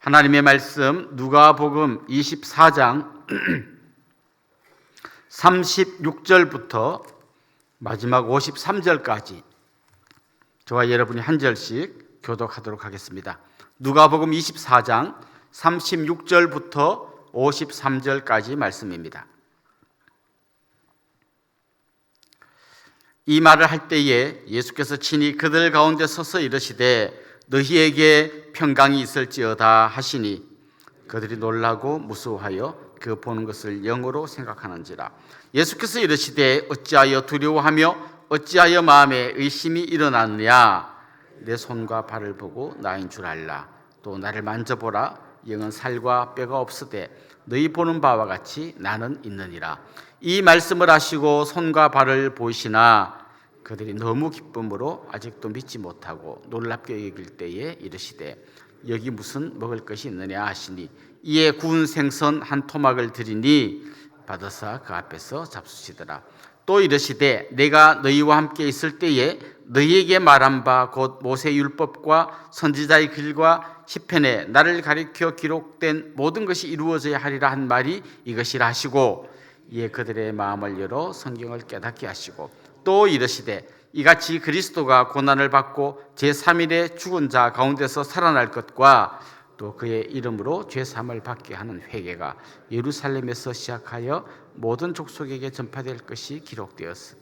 하나님의 말씀 누가복음 24장 36절부터 마지막 53절까지 저와 여러분이 한 절씩 교독하도록 하겠습니다. 누가복음 24장 36절부터 53절까지 말씀입니다. 이 말을 할 때에 예수께서 친히 그들 가운데 서서 이르시되 너희에게 평강이 있을지어다 하시니 그들이 놀라고 무서워하여 그 보는 것을 영으로 생각하는지라. 예수께서 이르시되 어찌하여 두려워하며 어찌하여 마음에 의심이 일어나느냐. 내 손과 발을 보고 나인 줄 알라. 또 나를 만져보라. 영은 살과 뼈가 없으되 너희 보는 바와 같이 나는 있느니라. 이 말씀을 하시고 손과 발을 보이시나 그들이 너무 기쁨으로 아직도 믿지 못하고 놀랍게 여길 때에 이르시되 여기 무슨 먹을 것이 있느냐 하시니 이에 구운 생선 한 토막을 드리니 받아서 그 앞에서 잡수시더라. 또 이르시되 내가 너희와 함께 있을 때에 너희에게 말한 바 곧 모세 율법과 선지자의 글과 시편에 나를 가리켜 기록된 모든 것이 이루어져야 하리라 한 말이 이것이라 하시고 이에 그들의 마음을 열어 성경을 깨닫게 하시고 또 이르시되 이같이 그리스도가 고난을 받고 제3일에 죽은 자 가운데서 살아날 것과 또 그의 이름으로 죄사함을 받게 하는 회개가 예루살렘에서 시작하여 모든 족속에게 전파될 것이 기록되었으니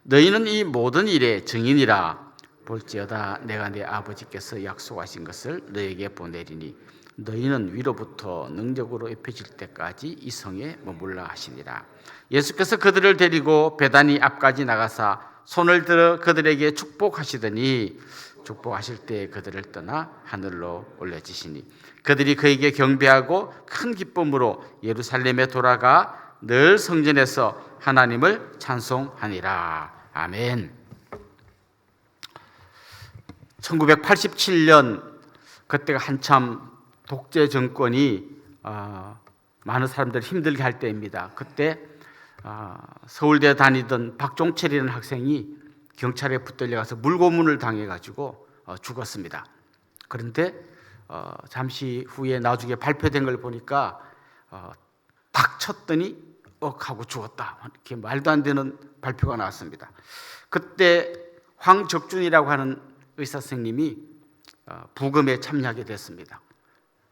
너희는 이 모든 일의 증인이라. 볼지어다 내가 내 아버지께서 약속하신 것을 너희에게 보내리니 너희는 위로부터 능력으로 입혀질 때까지 이 성에 머물라 하시니라. 예수께서 그들을 데리고 베다니 앞까지 나가사 손을 들어 그들에게 축복하시더니 축복하실 때 그들을 떠나 하늘로 올려지시니 그들이 그에게 경배하고 큰 기쁨으로 예루살렘에 돌아가 늘 성전에서 하나님을 찬송하니라. 아멘. 1987년 그때가 한참 독재 정권이 많은 사람들을 힘들게 할 때입니다. 그때 서울대 다니던 박종철이라는 학생이 경찰에 붙들려가서 물고문을 당해가지고 죽었습니다. 그런데 잠시 후에 나중에 발표된 걸 보니까 탁 쳤더니 하고 죽었다. 이렇게 말도 안 되는 발표가 나왔습니다. 그때 황적준이라고 하는 의사 선생님이 부검에 참여하게 됐습니다.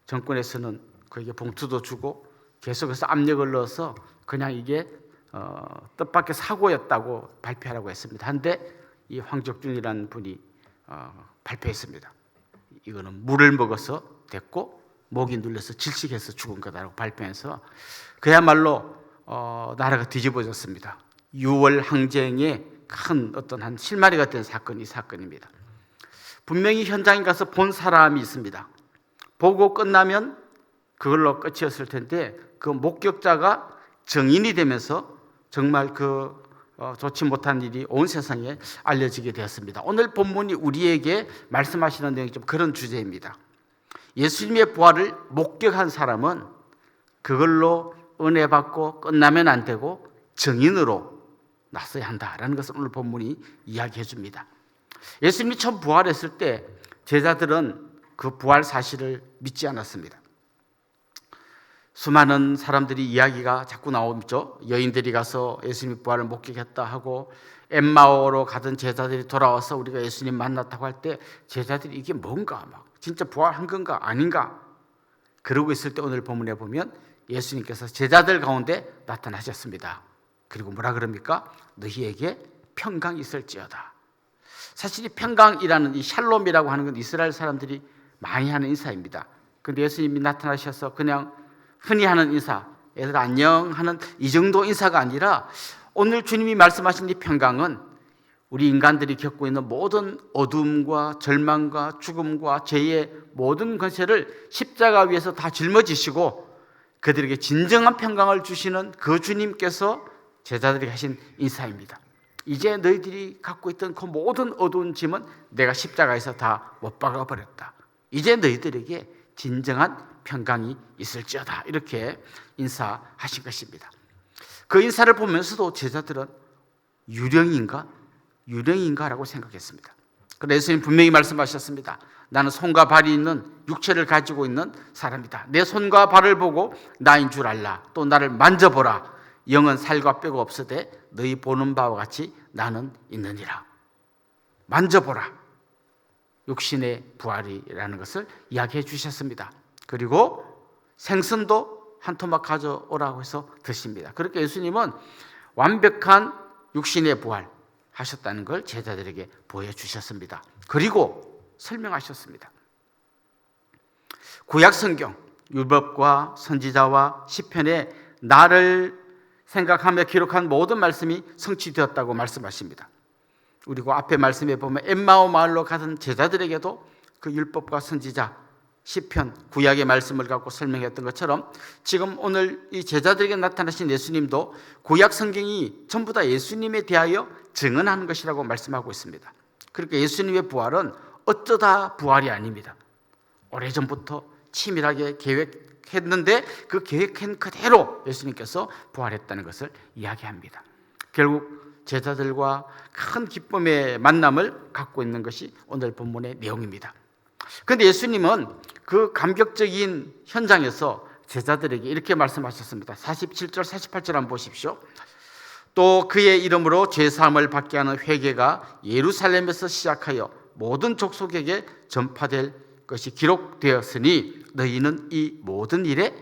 정권에서는 그에게 봉투도 주고 계속해서 압력을 넣어서 그냥 이게 뜻밖의 사고였다고 발표하라고 했습니다. 한데 이 황적준이라는 분이 발표했습니다. 이거는 물을 먹어서 됐고 목이 눌려서 질식해서 죽은 거다라고 발표해서 그야말로 나라가 뒤집어졌습니다. 6월 항쟁의 큰 어떤 한 실마리가 된 사건이 이 사건입니다. 분명히 현장에 가서 본 사람이 있습니다. 보고 끝나면 그걸로 끝이었을 텐데 그 목격자가 증인이 되면서 정말 그 좋지 못한 일이 온 세상에 알려지게 되었습니다. 오늘 본문이 우리에게 말씀하시는 내용이 좀 그런 주제입니다. 예수님의 부활을 목격한 사람은 그걸로 은혜 받고 끝나면 안 되고 증인으로 나서야 한다라는 것을 오늘 본문이 이야기해 줍니다. 예수님이 처음 부활했을 때 제자들은 그 부활 사실을 믿지 않았습니다. 수많은 사람들이 이야기가 자꾸 나오죠. 여인들이 가서 예수님 부활을 목격했다 하고 엠마오로 가던 제자들이 돌아와서 우리가 예수님 만났다고 할 때 제자들이 이게 뭔가 막 진짜 부활한 건가 아닌가 그러고 있을 때 오늘 본문에 보면 예수님께서 제자들 가운데 나타나셨습니다. 그리고 뭐라 그럽니까? 너희에게 평강이 있을지어다. 사실 이 평강이라는 이 샬롬이라고 하는 건 이스라엘 사람들이 많이 하는 인사입니다. 그런데 예수님이 나타나셔서 그냥 흔히 하는 인사, 얘들 안녕 하는 이 정도 인사가 아니라 오늘 주님이 말씀하신 이 평강은 우리 인간들이 겪고 있는 모든 어둠과 절망과 죽음과 죄의 모든 권세를 십자가 위에서 다 짊어지시고 그들에게 진정한 평강을 주시는 그 주님께서 제자들에게 하신 인사입니다. 이제 너희들이 갖고 있던 그 모든 어두운 짐은 내가 십자가에서 다 못 박아 버렸다. 이제 너희들에게 진정한 평강이 있을지어다. 이렇게 인사하신 것입니다. 그 인사를 보면서도 제자들은 유령인가? 유령인가라고 생각했습니다. 그런데 예수님 분명히 말씀하셨습니다. 나는 손과 발이 있는 육체를 가지고 있는 사람이다. 내 손과 발을 보고 나인 줄 알라. 또 나를 만져보라. 영은 살과 뼈가 없으되 너희 보는 바와 같이 나는 있느니라. 만져보라. 육신의 부활이라는 것을 이야기해 주셨습니다. 그리고 생선도 한 토막 가져오라고 해서 드십니다. 그렇게 예수님은 완벽한 육신의 부활 하셨다는 걸 제자들에게 보여주셨습니다. 그리고 설명하셨습니다. 구약 성경 율법과 선지자와 시편에 나를 생각하며 기록한 모든 말씀이 성취되었다고 말씀하십니다. 그리고 앞에 말씀에 보면 엠마오 마을로 가던 제자들에게도 그 율법과 선지자, 시편, 구약의 말씀을 갖고 설명했던 것처럼 지금 오늘 이 제자들에게 나타나신 예수님도 구약 성경이 전부 다 예수님에 대하여 증언하는 것이라고 말씀하고 있습니다. 그러니까 예수님의 부활은 어쩌다 부활이 아닙니다. 오래전부터 치밀하게 계획했는데 그 계획한 그대로 예수님께서 부활했다는 것을 이야기합니다. 결국 제자들과 큰 기쁨의 만남을 갖고 있는 것이 오늘 본문의 내용입니다. 그런데 예수님은 그 감격적인 현장에서 제자들에게 이렇게 말씀하셨습니다. 47절 48절 한번 보십시오. 또 그의 이름으로 죄사함을 받게 하는 회개가 예루살렘에서 시작하여 모든 족속에게 전파될 것이 기록되었으니 너희는 이 모든 일의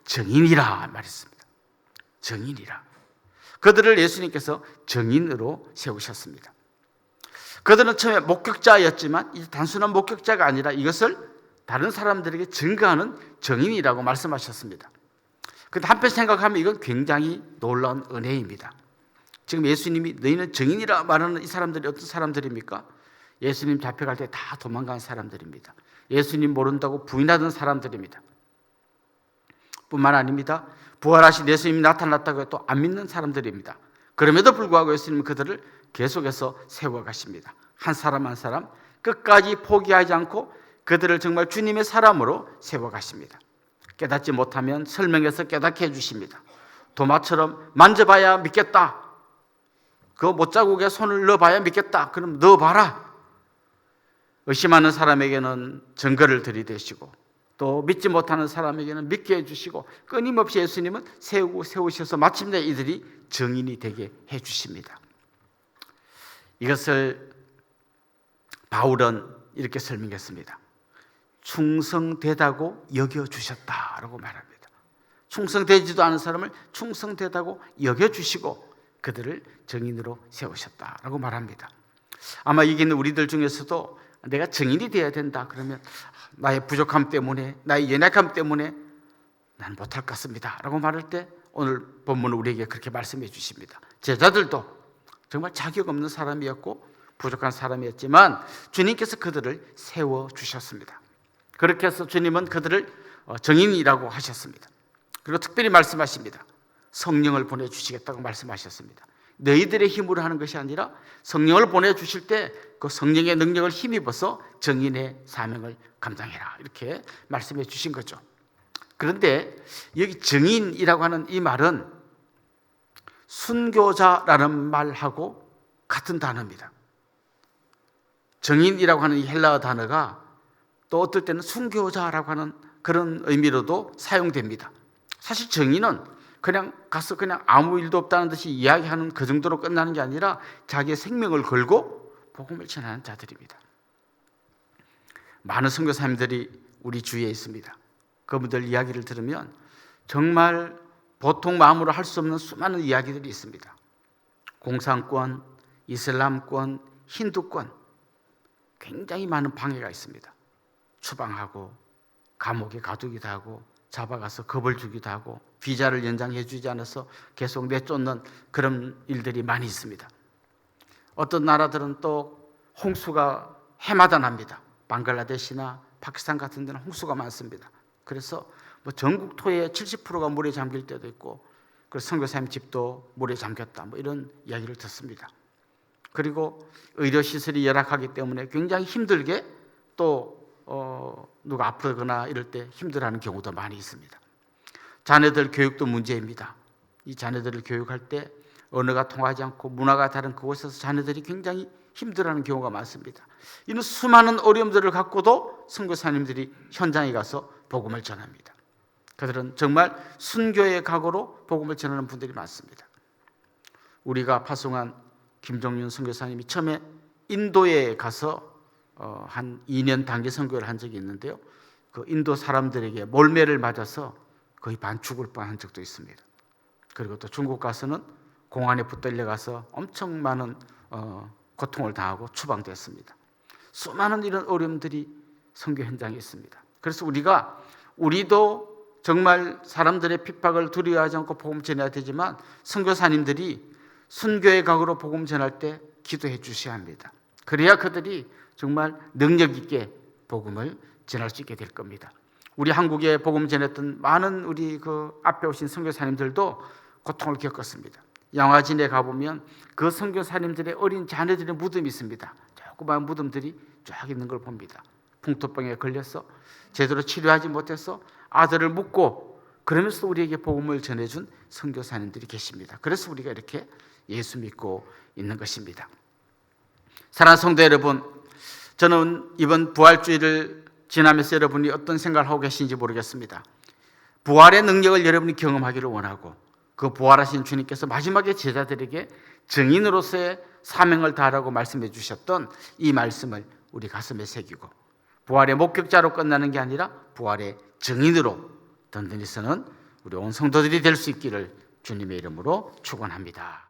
증인이라 말했습니다. 증인이라. 그들을 예수님께서 증인으로 세우셨습니다. 그들은 처음에 목격자였지만 이제 단순한 목격자가 아니라 이것을 다른 사람들에게 증거하는 증인이라고 말씀하셨습니다. 그런데 한편 생각하면 이건 굉장히 놀라운 은혜입니다. 지금 예수님이 너희는 증인이라 말하는 이 사람들이 어떤 사람들입니까? 예수님 잡혀갈 때 다 도망간 사람들입니다. 예수님 모른다고 부인하던 사람들입니다. 뿐만 아닙니다. 부활하신 예수님이 나타났다고 해도 안 믿는 사람들입니다. 그럼에도 불구하고 예수님은 그들을 계속해서 세워가십니다. 한 사람 한 사람 끝까지 포기하지 않고 그들을 정말 주님의 사람으로 세워가십니다. 깨닫지 못하면 설명해서 깨닫게 해주십니다. 도마처럼 만져봐야 믿겠다. 그 못자국에 손을 넣어봐야 믿겠다. 그럼 넣어봐라. 의심하는 사람에게는 증거를 들이대시고 또 믿지 못하는 사람에게는 믿게 해주시고 끊임없이 예수님은 세우셔서 마침내 이들이 증인이 되게 해주십니다. 이것을 바울은 이렇게 설명했습니다. 충성되다고 여겨주셨다라고 말합니다. 충성되지도 않은 사람을 충성되다고 여겨주시고 그들을 증인으로 세우셨다라고 말합니다. 아마 이기는 우리들 중에서도 내가 증인이 되어야 된다 그러면 나의 부족함 때문에 나의 연약함 때문에 난 못할 것 같습니다 라고 말할 때 오늘 본문은 우리에게 그렇게 말씀해 주십니다. 제자들도 정말 자격 없는 사람이었고 부족한 사람이었지만 주님께서 그들을 세워주셨습니다. 그렇게 해서 주님은 그들을 증인이라고 하셨습니다. 그리고 특별히 말씀하십니다. 성령을 보내주시겠다고 말씀하셨습니다. 너희들의 힘으로 하는 것이 아니라 성령을 보내주실 때 그 성령의 능력을 힘입어서 증인의 사명을 감당해라 이렇게 말씀해 주신 거죠. 그런데 여기 증인이라고 하는 이 말은 순교자라는 말하고 같은 단어입니다. 증인이라고 하는 이 헬라어 단어가 또 어떨 때는 순교자라고 하는 그런 의미로도 사용됩니다. 사실 증인은 그냥 가서 그냥 아무 일도 없다는 듯이 이야기하는 그 정도로 끝나는 게 아니라 자기의 생명을 걸고 복음을 전하는 자들입니다. 많은 선교사님들이 우리 주위에 있습니다. 그분들 이야기를 들으면 정말 보통 마음으로 할 수 없는 수많은 이야기들이 있습니다. 공산권, 이슬람권, 힌두권 굉장히 많은 방해가 있습니다. 추방하고 감옥에 가두기도 하고 잡아가서 겁을 주기도 하고 비자를 연장해 주지 않아서 계속 내쫓는 그런 일들이 많이 있습니다. 어떤 나라들은 또 홍수가 해마다 납니다. 방글라데시나 파키스탄 같은 데는 홍수가 많습니다. 그래서 뭐 전국 토의 70%가 물에 잠길 때도 있고 그래서 선교사님 집도 물에 잠겼다 뭐 이런 이야기를 듣습니다. 그리고 의료시설이 열악하기 때문에 굉장히 힘들게 또 누가 아프거나 이럴 때 힘들어하는 경우도 많이 있습니다. 자녀들 교육도 문제입니다. 이 자녀들을 교육할 때 언어가 통하지 않고 문화가 다른 그곳에서 자녀들이 굉장히 힘들어하는 경우가 많습니다. 이는 수많은 어려움들을 갖고도 선교사님들이 현장에 가서 복음을 전합니다. 그들은 정말 순교의 각오로 복음을 전하는 분들이 많습니다. 우리가 파송한 김종윤 선교사님이 처음에 인도에 가서 한 2년 단기 선교를 한 적이 있는데요. 그 인도 사람들에게 몰매를 맞아서 거의 반 죽을 뻔한 적도 있습니다. 그리고 또 중국 가서는 공안에 붙들려 가서 엄청 많은 고통을 당하고 추방됐습니다. 수많은 이런 어려움들이 선교 현장에 있습니다. 그래서 우리도 정말 사람들의 핍박을 두려워하지 않고 복음 전해야 되지만 선교사님들이 순교의 각오로 복음 전할 때 기도해 주셔야 합니다. 그래야 그들이 정말 능력 있게 복음을 전할 수 있게 될 겁니다. 우리 한국에 복음 전했던 많은 우리 그 앞에 오신 선교사님들도 고통을 겪었습니다. 양화진에 가보면 그 선교사님들의 어린 자녀들의 무덤이 있습니다. 조그마한 무덤들이 쫙 있는 걸 봅니다. 풍토병에 걸려서 제대로 치료하지 못해서 아들을 묻고 그러면서 우리에게 복음을 전해준 선교사님들이 계십니다. 그래서 우리가 이렇게 예수 믿고 있는 것입니다. 사랑하는 성도 여러분, 저는 이번 부활주의를 지나면서 여러분이 어떤 생각을 하고 계신지 모르겠습니다. 부활의 능력을 여러분이 경험하기를 원하고 그 부활하신 주님께서 마지막에 제자들에게 증인으로서의 사명을 다하라고 말씀해 주셨던 이 말씀을 우리 가슴에 새기고 부활의 목격자로 끝나는 게 아니라 부활의 증인으로 든든히 서는 우리 온 성도들이 될 수 있기를 주님의 이름으로 축원합니다.